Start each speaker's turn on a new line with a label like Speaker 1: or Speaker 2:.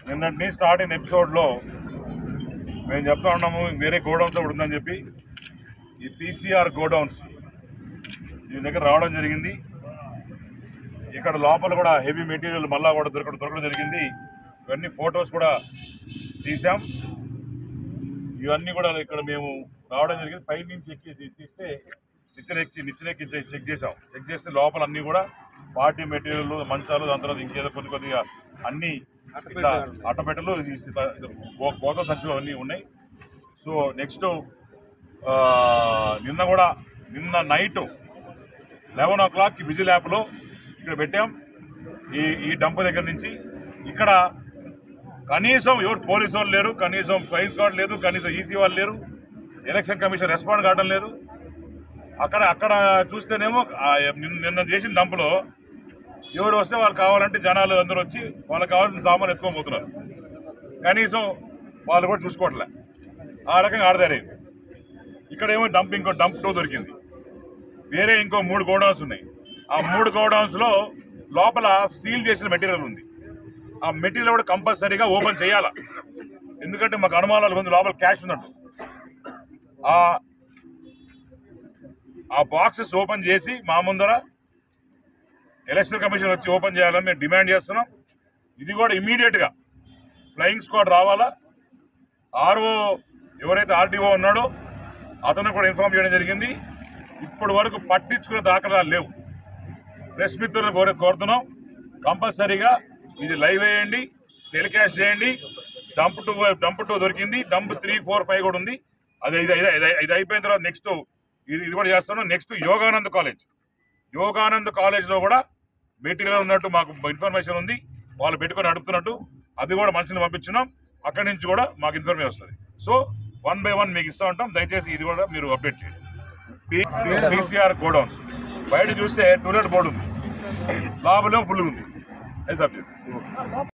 Speaker 1: నిన్నటి స్టార్ట్ అయిన ఎపిసోడ్లో మేము చెప్తా ఉన్నాము వేరే గోడౌన్స్ ఒకటి ఉందని చెప్పి. ఈ పీసీఆర్ గోడౌన్స్ దీని దగ్గర రావడం జరిగింది. ఇక్కడ లోపల కూడా హెవీ మెటీరియల్ మళ్ళా కూడా దొరకడం జరిగింది. ఇవన్నీ ఫొటోస్ కూడా తీసాం. ఇవన్నీ కూడా ఇక్కడ మేము రావడం జరిగింది. పై నుంచి ఎక్కి తీస్తే నిచ్చెనెక్కి చెక్ చేసాం. చెక్ చేస్తే లోపల అన్నీ కూడా పార్టీ మెటీరియల్, మంచాలు, దాని తర్వాత ఇంకేదో కొద్దిగా అన్నీ ఇట్లా అట్టపెట్టలు, గోత సంచులు అన్నీ ఉన్నాయి. సో నెక్స్ట్ నిన్న నైట్ 11 o'clock విజిల్ యాప్లో ఇక్కడ పెట్టాం. ఈ డంప్ దగ్గర నుంచి ఇక్కడ కనీసం ఎవరు పోలీసు వాళ్ళు లేరు, కనీసం ఫ్లయింగ్ స్క్వాడ్ లేదు, కనీసం ఈసీ వాళ్ళు లేరు, ఎలక్షన్ కమిషన్ రెస్పాండ్ కావడం లేదు. అక్కడ చూస్తేనేమో నిన్న చేసిన డంప్లో ఎవరు వస్తే వాళ్ళు కావాలంటే జనాలు అందరూ వచ్చి వాళ్ళకి కావాల్సిన సామాన్లు ఎత్తుకోబోతున్నారు. కనీసం వాళ్ళు కూడా చూసుకోవట్లే. ఆ రకంగా ఆడదారైంది. ఇక్కడేమో ఇంకో డంప్ 2 దొరికింది. వేరే ఇంకో 3 గోడౌన్స్ ఉన్నాయి. ఆ 3 గోడౌన్స్లో లోపల సీల్ చేసిన మెటీరియల్ ఉంది. ఆ మెటీరియల్ కూడా కంపల్సరీగా ఓపెన్ చేయాలా, ఎందుకంటే మాకు అనుమానాలు ఉంది లోపల క్యాష్ ఉన్నట్టు. ఆ బాక్సెస్ ఓపెన్ చేసి మా ముందర ఎలక్షన్ కమిషన్ వచ్చి ఓపెన్ చేయాలని మేము డిమాండ్ చేస్తున్నాం. ఇది కూడా ఇమీడియట్గా ఫ్లయింగ్ స్క్వాడ్ రావాలా. ఆర్ఓ ఎవరైతే ఆర్టీఓ ఉన్నాడో అతను కూడా ఇన్ఫార్మ్ చేయడం జరిగింది. ఇప్పటి వరకు పట్టించుకునే దాఖలాలు లేవు. ప్రెస్ మిత్రులను కోరుతున్నాం, కంపల్సరీగా ఇది లైవ్ వేయండి, టెలికాస్ట్ చేయండి. డంప్ 2 దొరికింది. డంప్ 3, 4, 5 కూడా ఉంది. ఇది అయిపోయిన తర్వాత నెక్స్ట్ ఇది కూడా చేస్తున్నాం. నెక్స్ట్ యోగానంద్ కాలేజ్లో కూడా మెటీరియల్ ఉన్నట్టు మాకు ఇన్ఫర్మేషన్ ఉంది. వాళ్ళు పెట్టుకొని నడుపుతున్నట్టు అది కూడా మనుషులు పంపించున్నాం. అక్కడి నుంచి కూడా మాకు ఇన్ఫర్మేషన్ వస్తుంది. సో 1 by 1 మీకు ఇస్తూ ఉంటాం. దయచేసి ఇది కూడా మీరు అప్డేట్ చేయండి. పీసీఆర్ గోడౌన్స్ బయట చూస్తే టూలెట్ బోర్డు ఉంది, లోపల ఫుల్ ఉంది.